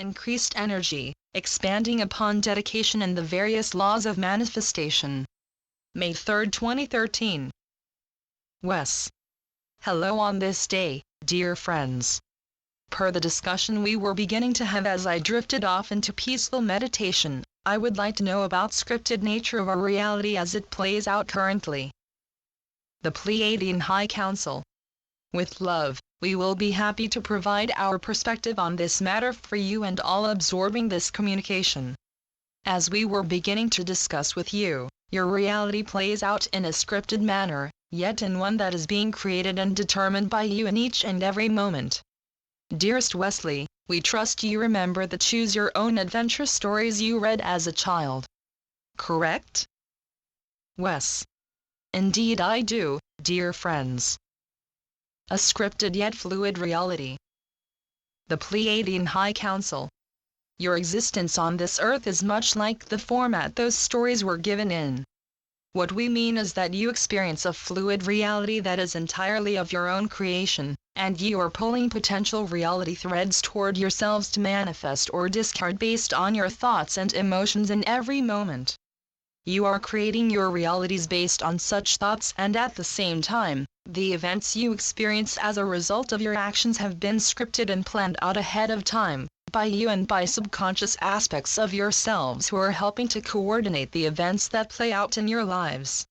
increased energy, expanding upon dedication and the various laws of manifestation. May 3, 2013. Wes. Hello on this day, dear friends. Per the discussion we were beginning to have as I drifted off into peaceful meditation, I would like to know about scripted nature of our reality as it plays out currently. The Pleiadian High Council. With love, we will be happy to provide our perspective on this matter for you and all absorbing this communication. As we were beginning to discuss with you, your reality plays out in a scripted manner, yet in one that is being created and determined by you in each and every moment. Dearest Wesley, we trust you remember the choose your own adventure stories you read as a child. Correct? Wes. Indeed I do, dear friends. A scripted yet fluid reality. The Pleiadian High Council. Your existence on this earth is much like the format those stories were given in. What we mean is that you experience a fluid reality that is entirely of your own creation, and you are pulling potential reality threads toward yourselves to manifest or discard based on your thoughts and emotions in every moment. You are creating your realities based on such thoughts, and at the same time, the events you experience as a result of your actions have been scripted and planned out ahead of time, by you and by subconscious aspects of yourselves who are helping to coordinate the events that play out in your lives.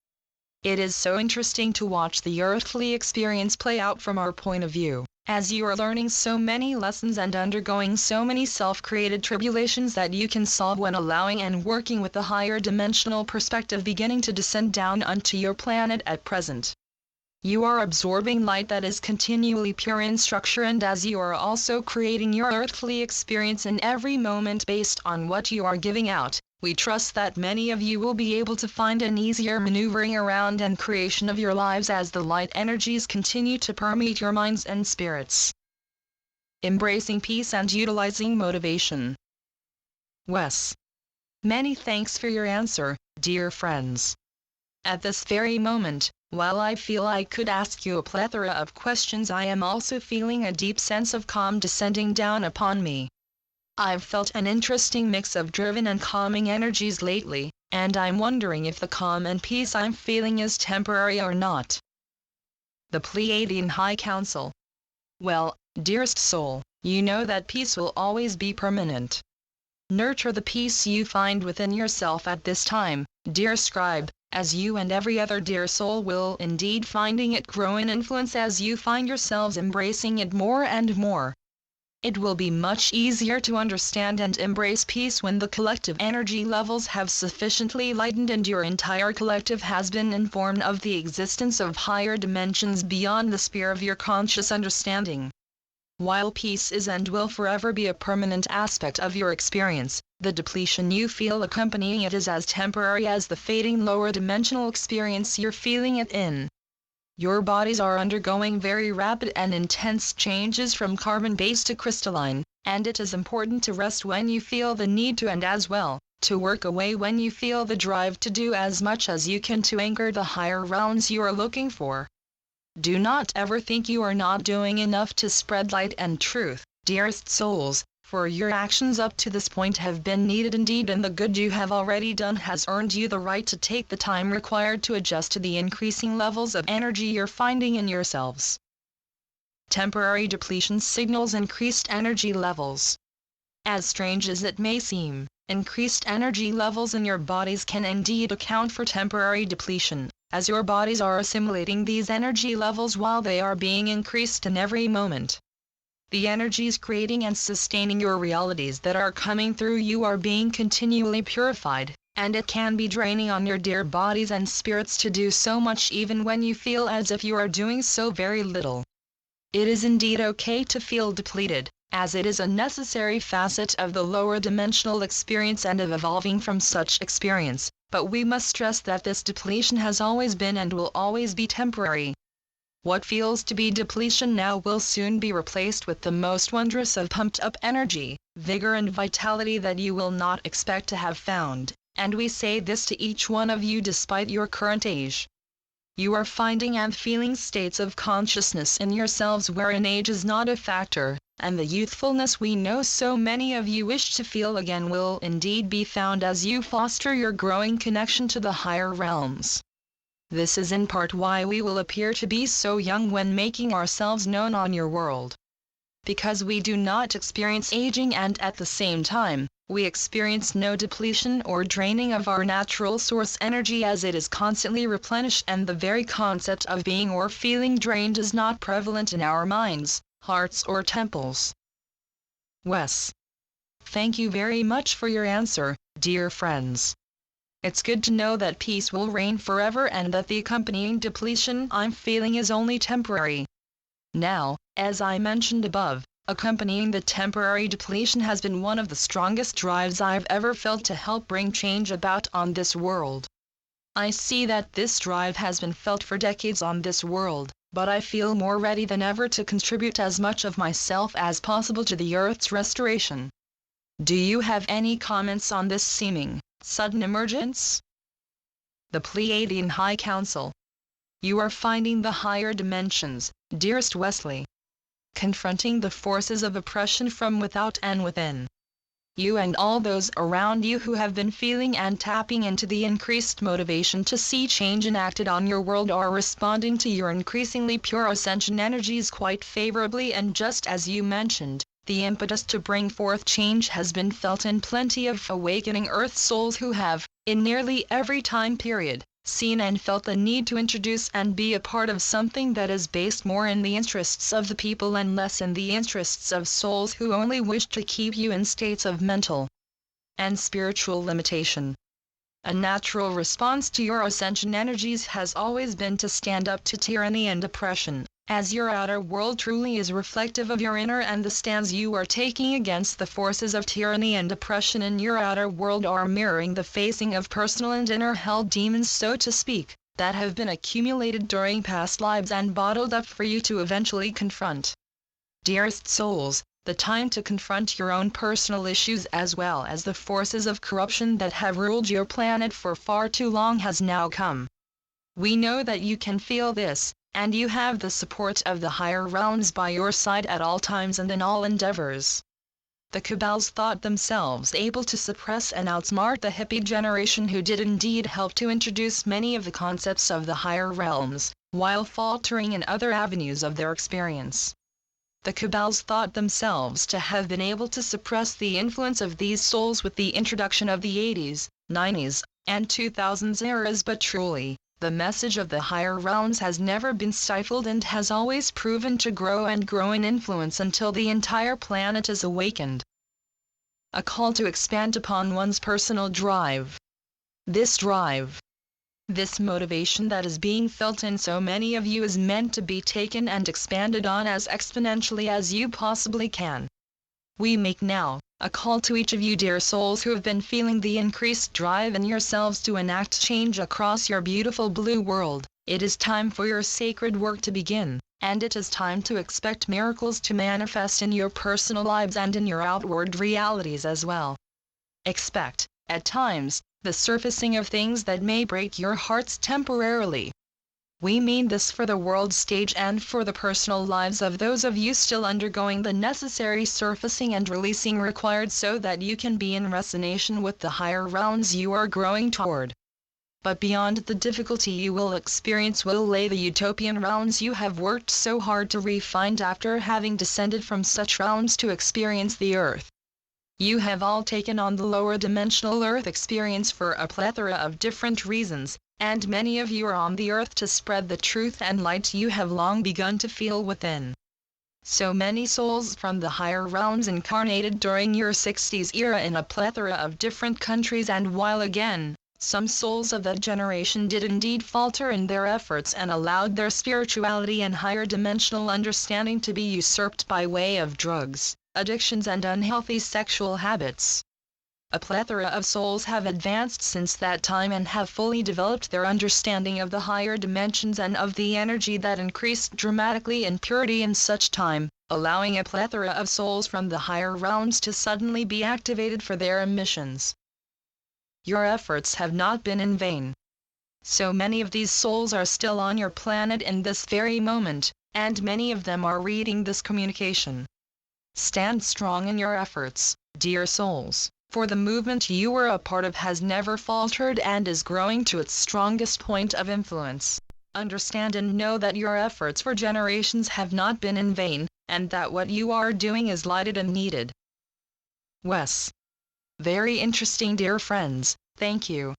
It is so interesting to watch the earthly experience play out from our point of view, as you are learning so many lessons and undergoing so many self-created tribulations that you can solve when allowing and working with the higher dimensional perspective beginning to descend down onto your planet at present. You are absorbing light that is continually pure in structure, and as you are also creating your earthly experience in every moment based on what you are giving out, we trust that many of you will be able to find an easier maneuvering around and creation of your lives as the light energies continue to permeate your minds and spirits. Embracing peace and utilizing motivation. Wes. Many thanks for your answer, dear friends. At this very moment, while I feel I could ask you a plethora of questions, I am also feeling a deep sense of calm descending down upon me. I've felt an interesting mix of driven and calming energies lately, and I'm wondering if the calm and peace I'm feeling is temporary or not. The Pleiadian High Council. Well, dearest soul, you know that peace will always be permanent. Nurture the peace you find within yourself at this time, dear scribe, as you and every other dear soul will indeed finding it grow in influence as you find yourselves embracing it more and more. It will be much easier to understand and embrace peace when the collective energy levels have sufficiently lightened and your entire collective has been informed of the existence of higher dimensions beyond the sphere of your conscious understanding. While peace is and will forever be a permanent aspect of your experience, the depletion you feel accompanying it is as temporary as the fading lower dimensional experience you're feeling it in. Your bodies are undergoing very rapid and intense changes from carbon-based to crystalline, and it is important to rest when you feel the need to, and as well, to work away when you feel the drive to do as much as you can to anchor the higher realms you are looking for. Do not ever think you are not doing enough to spread light and truth, dearest souls, for your actions up to this point have been needed indeed, and the good you have already done has earned you the right to take the time required to adjust to the increasing levels of energy you're finding in yourselves. Temporary depletion signals increased energy levels. As strange as it may seem, increased energy levels in your bodies can indeed account for temporary depletion, as your bodies are assimilating these energy levels while they are being increased in every moment. The energies creating and sustaining your realities that are coming through you are being continually purified, and it can be draining on your dear bodies and spirits to do so much even when you feel as if you are doing so very little. It is indeed okay to feel depleted, as it is a necessary facet of the lower dimensional experience and of evolving from such experience, but we must stress that this depletion has always been and will always be temporary. What feels to be depletion now will soon be replaced with the most wondrous of pumped-up energy, vigor and vitality that you will not expect to have found, and we say this to each one of you despite your current age. You are finding and feeling states of consciousness in yourselves wherein age is not a factor, and the youthfulness we know so many of you wish to feel again will indeed be found as you foster your growing connection to the higher realms. This is in part why we will appear to be so young when making ourselves known on your world. Because we do not experience aging, and at the same time, we experience no depletion or draining of our natural source energy, as it is constantly replenished, and the very concept of being or feeling drained is not prevalent in our minds, hearts or temples. Wes. Thank you very much for your answer, dear friends. It's good to know that peace will reign forever and that the accompanying depletion I'm feeling is only temporary. Now, as I mentioned above, accompanying the temporary depletion has been one of the strongest drives I've ever felt to help bring change about on this world. I see that this drive has been felt for decades on this world, but I feel more ready than ever to contribute as much of myself as possible to the Earth's restoration. Do you have any comments on this seeming sudden emergence? The Pleiadian High Council. You are finding the higher dimensions, dearest Wesley. Confronting the forces of oppression from without and within. You and all those around you who have been feeling and tapping into the increased motivation to see change enacted on your world are responding to your increasingly pure ascension energies quite favorably, and just as you mentioned, the impetus to bring forth change has been felt in plenty of awakening Earth souls who have, in nearly every time period, seen and felt the need to introduce and be a part of something that is based more in the interests of the people and less in the interests of souls who only wish to keep you in states of mental and spiritual limitation. A natural response to your ascension energies has always been to stand up to tyranny and oppression, as your outer world truly is reflective of your inner, and the stands you are taking against the forces of tyranny and oppression in your outer world are mirroring the facing of personal and inner hell demons, so to speak, that have been accumulated during past lives and bottled up for you to eventually confront. Dearest souls, the time to confront your own personal issues as well as the forces of corruption that have ruled your planet for far too long has now come. We know that you can feel this, and you have the support of the higher realms by your side at all times and in all endeavors. The cabals thought themselves able to suppress and outsmart the hippie generation, who did indeed help to introduce many of the concepts of the higher realms, while faltering in other avenues of their experience. The cabals thought themselves to have been able to suppress the influence of these souls with the introduction of the 80s, 90s, and 2000s eras, but truly, the message of the higher realms has never been stifled and has always proven to grow and grow in influence until the entire planet is awakened. A call to expand upon one's personal drive. This drive, this motivation that is being felt in so many of you, is meant to be taken and expanded on as exponentially as you possibly can. We make now a call to each of you, dear souls, who have been feeling the increased drive in yourselves to enact change across your beautiful blue world. It is time for your sacred work to begin, and it is time to expect miracles to manifest in your personal lives and in your outward realities as well. Expect, at times, the surfacing of things that may break your hearts temporarily. We mean this for the world stage and for the personal lives of those of you still undergoing the necessary surfacing and releasing required so that you can be in resonation with the higher realms you are growing toward. But beyond the difficulty you will experience will lay the utopian realms you have worked so hard to refine after having descended from such realms to experience the earth. You have all taken on the lower dimensional earth experience for a plethora of different reasons, and many of you are on the earth to spread the truth and light you have long begun to feel within. So many souls from the higher realms incarnated during your 60s era in a plethora of different countries, and while again, some souls of that generation did indeed falter in their efforts and allowed their spirituality and higher dimensional understanding to be usurped by way of drugs, addictions and unhealthy sexual habits. A plethora of souls have advanced since that time and have fully developed their understanding of the higher dimensions and of the energy that increased dramatically in purity in such time, allowing a plethora of souls from the higher realms to suddenly be activated for their missions. Your efforts have not been in vain. So many of these souls are still on your planet in this very moment, and many of them are reading this communication. Stand strong in your efforts, dear souls, for the movement you were a part of has never faltered and is growing to its strongest point of influence. Understand and know that your efforts for generations have not been in vain, and that what you are doing is lighted and needed. Wes. Very interesting, dear friends, thank you.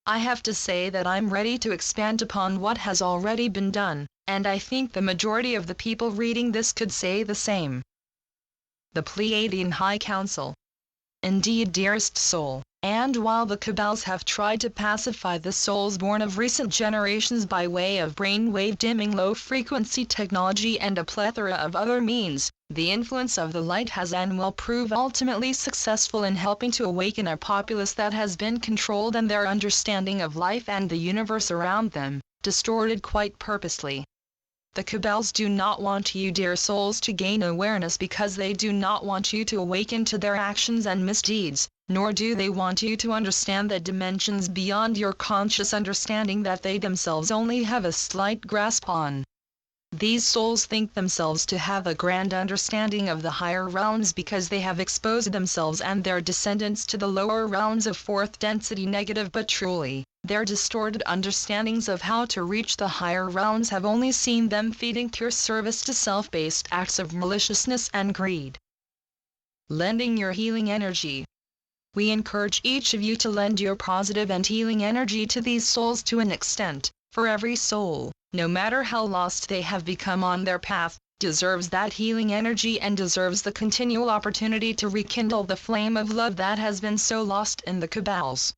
I have to say that I'm ready to expand upon what has already been done, and I think the majority of the people reading this could say the same. The Pleiadian High Council. Indeed, dearest soul, and while the cabals have tried to pacify the souls born of recent generations by way of brainwave dimming low-frequency technology and a plethora of other means, the influence of the light has and will prove ultimately successful in helping to awaken a populace that has been controlled and their understanding of life and the universe around them, distorted quite purposely. The cabals do not want you, dear souls, to gain awareness because they do not want you to awaken to their actions and misdeeds, nor do they want you to understand the dimensions beyond your conscious understanding that they themselves only have a slight grasp on. These souls think themselves to have a grand understanding of the higher realms because they have exposed themselves and their descendants to the lower realms of fourth density negative, but truly, their distorted understandings of how to reach the higher realms have only seen them feeding pure service to self-based acts of maliciousness and greed. Lending your healing energy. We encourage each of you to lend your positive and healing energy to these souls to an extent, for every soul, no matter how lost they have become on their path, deserves that healing energy and deserves the continual opportunity to rekindle the flame of love that has been so lost in the cabals.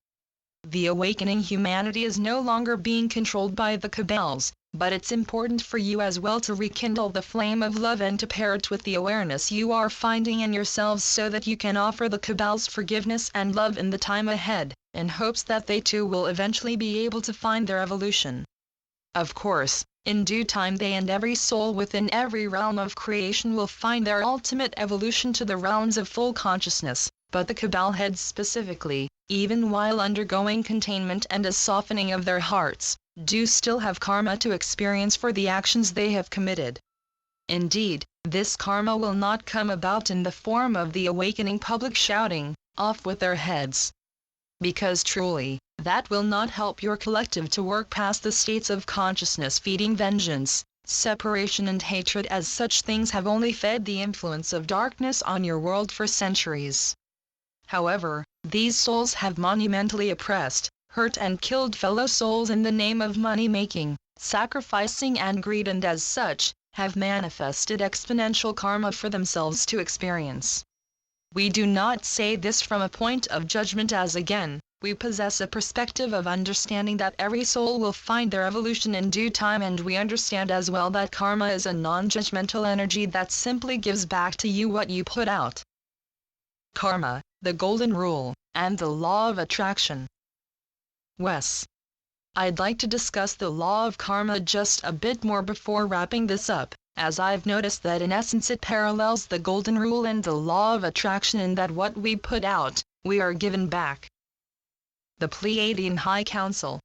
The awakening humanity is no longer being controlled by the cabals, but it's important for you as well to rekindle the flame of love and to pair it with the awareness you are finding in yourselves so that you can offer the cabals forgiveness and love in the time ahead, in hopes that they too will eventually be able to find their evolution. Of course, in due time they and every soul within every realm of creation will find their ultimate evolution to the realms of full consciousness, but the cabal heads specifically, even while undergoing containment and a softening of their hearts, do still have karma to experience for the actions they have committed. Indeed, this karma will not come about in the form of the awakening public shouting, "Off with their heads!" Because truly, that will not help your collective to work past the states of consciousness feeding vengeance, separation and hatred, as such things have only fed the influence of darkness on your world for centuries. However, these souls have monumentally oppressed, hurt and killed fellow souls in the name of money-making, sacrificing and greed, and as such, have manifested exponential karma for themselves to experience. We do not say this from a point of judgment, as again, we possess a perspective of understanding that every soul will find their evolution in due time, and we understand as well that karma is a non-judgmental energy that simply gives back to you what you put out. Karma, the golden rule, and the law of attraction. Wes. I'd like to discuss the law of karma just a bit more before wrapping this up, as I've noticed that in essence it parallels the golden rule and the law of attraction in that what we put out, we are given back. The Pleiadian High Council.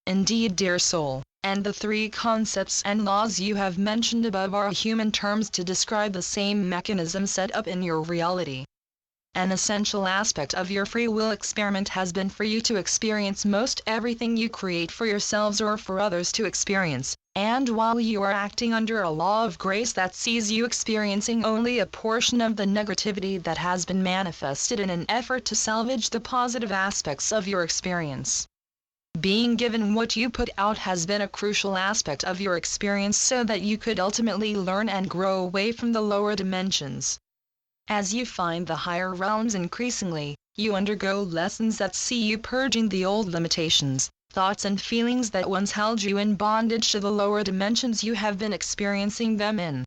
Indeed, dear soul, and the three concepts and laws you have mentioned above are human terms to describe the same mechanism set up in your reality. An essential aspect of your free will experiment has been for you to experience most everything you create for yourselves or for others to experience, and while you are acting under a law of grace that sees you experiencing only a portion of the negativity that has been manifested in an effort to salvage the positive aspects of your experience. Being given what you put out has been a crucial aspect of your experience so that you could ultimately learn and grow away from the lower dimensions. As you find the higher realms increasingly, you undergo lessons that see you purging the old limitations, thoughts and feelings that once held you in bondage to the lower dimensions you have been experiencing them in.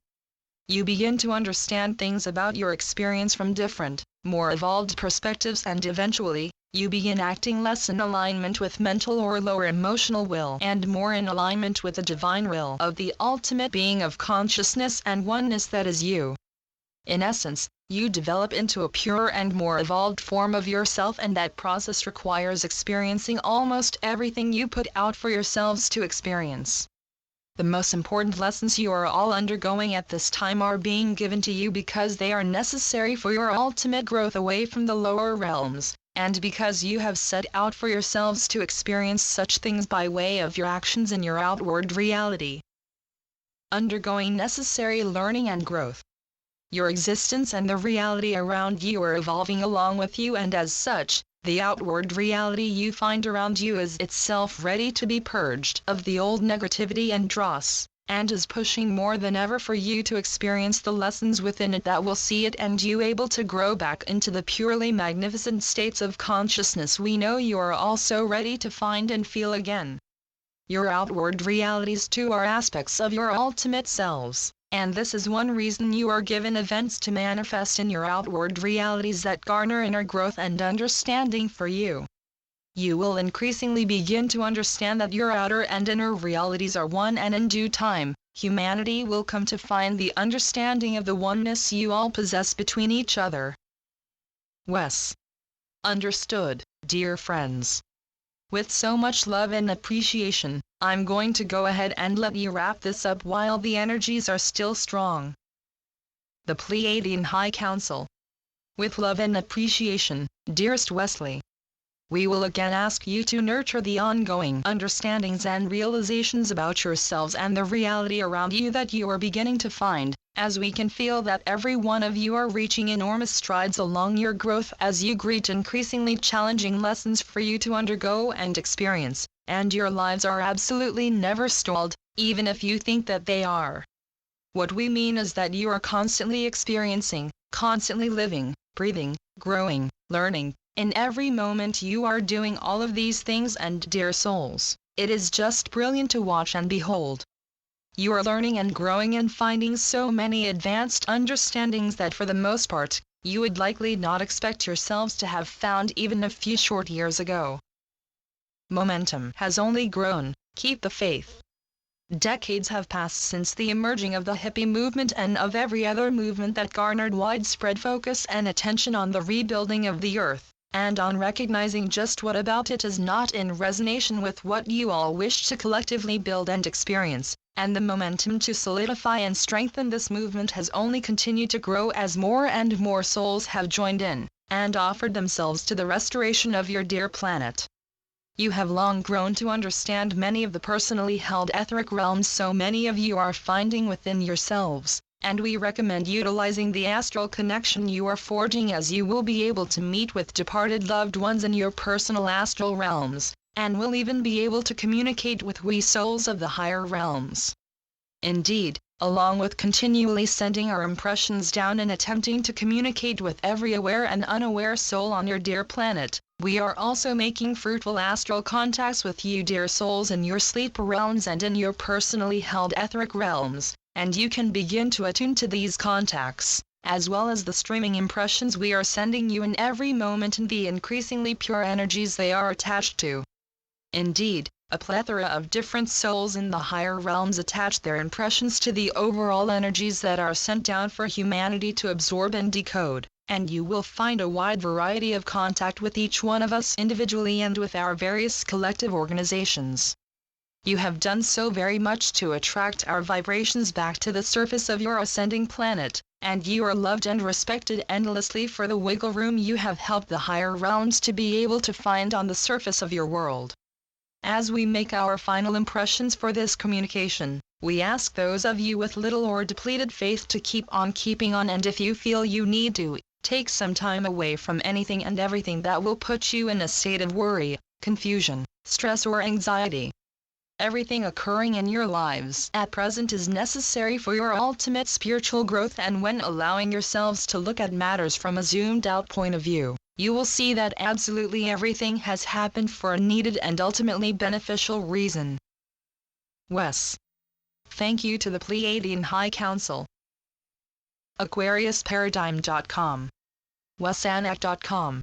You begin to understand things about your experience from different, more evolved perspectives, and eventually, you begin acting less in alignment with mental or lower emotional will and more in alignment with the divine will of the ultimate being of consciousness and oneness that is you. In essence, you develop into a purer and more evolved form of yourself, and that process requires experiencing almost everything you put out for yourselves to experience. The most important lessons you are all undergoing at this time are being given to you because they are necessary for your ultimate growth away from the lower realms, and because you have set out for yourselves to experience such things by way of your actions in your outward reality. Undergoing necessary learning and growth. Your existence and the reality around you are evolving along with you, and as such, the outward reality you find around you is itself ready to be purged of the old negativity and dross, and is pushing more than ever for you to experience the lessons within it that will see it and you able to grow back into the purely magnificent states of consciousness we know you are also ready to find and feel again. Your outward realities too are aspects of your ultimate selves, and this is one reason you are given events to manifest in your outward realities that garner inner growth and understanding for you. You will increasingly begin to understand that your outer and inner realities are one, and in due time, humanity will come to find the understanding of the oneness you all possess between each other. Wes. Understood, dear friends. With so much love and appreciation, I'm going to go ahead and let you wrap this up while the energies are still strong. The Pleiadian High Council. With love and appreciation, dearest Wesley. We will again ask you to nurture the ongoing understandings and realizations about yourselves and the reality around you that you are beginning to find, as we can feel that every one of you are reaching enormous strides along your growth as you greet increasingly challenging lessons for you to undergo and experience, and your lives are absolutely never stalled, even if you think that they are. What we mean is that you are constantly experiencing, constantly living, breathing, growing, learning. In every moment you are doing all of these things, and dear souls, it is just brilliant to watch and behold. You are learning and growing and finding so many advanced understandings that for the most part, you would likely not expect yourselves to have found even a few short years ago. Momentum has only grown, keep the faith. Decades have passed since the emerging of the hippie movement and of every other movement that garnered widespread focus and attention on the rebuilding of the earth, and on recognizing just what about it is not in resonance with what you all wish to collectively build and experience, and the momentum to solidify and strengthen this movement has only continued to grow as more and more souls have joined in, and offered themselves to the restoration of your dear planet. You have long grown to understand many of the personally held etheric realms so many of you are finding within yourselves, and we recommend utilizing the astral connection you are forging, as you will be able to meet with departed loved ones in your personal astral realms, and will even be able to communicate with we souls of the higher realms. Indeed, along with continually sending our impressions down and attempting to communicate with every aware and unaware soul on your dear planet, we are also making fruitful astral contacts with you dear souls in your sleep realms and in your personally held etheric realms, and you can begin to attune to these contacts, as well as the streaming impressions we are sending you in every moment and the increasingly pure energies they are attached to. Indeed, a plethora of different souls in the higher realms attach their impressions to the overall energies that are sent down for humanity to absorb and decode, and you will find a wide variety of contact with each one of us individually and with our various collective organizations. You have done so very much to attract our vibrations back to the surface of your ascending planet, and you are loved and respected endlessly for the wiggle room you have helped the higher realms to be able to find on the surface of your world. As we make our final impressions for this communication, we ask those of you with little or depleted faith to keep on keeping on, and if you feel you need to, take some time away from anything and everything that will put you in a state of worry, confusion, stress or anxiety. Everything occurring in your lives at present is necessary for your ultimate spiritual growth, and when allowing yourselves to look at matters from a zoomed-out point of view, you will see that absolutely everything has happened for a needed and ultimately beneficial reason. Wes. Thank you to the Pleiadian High Council. AquariusParadigm.com. WesAnak.com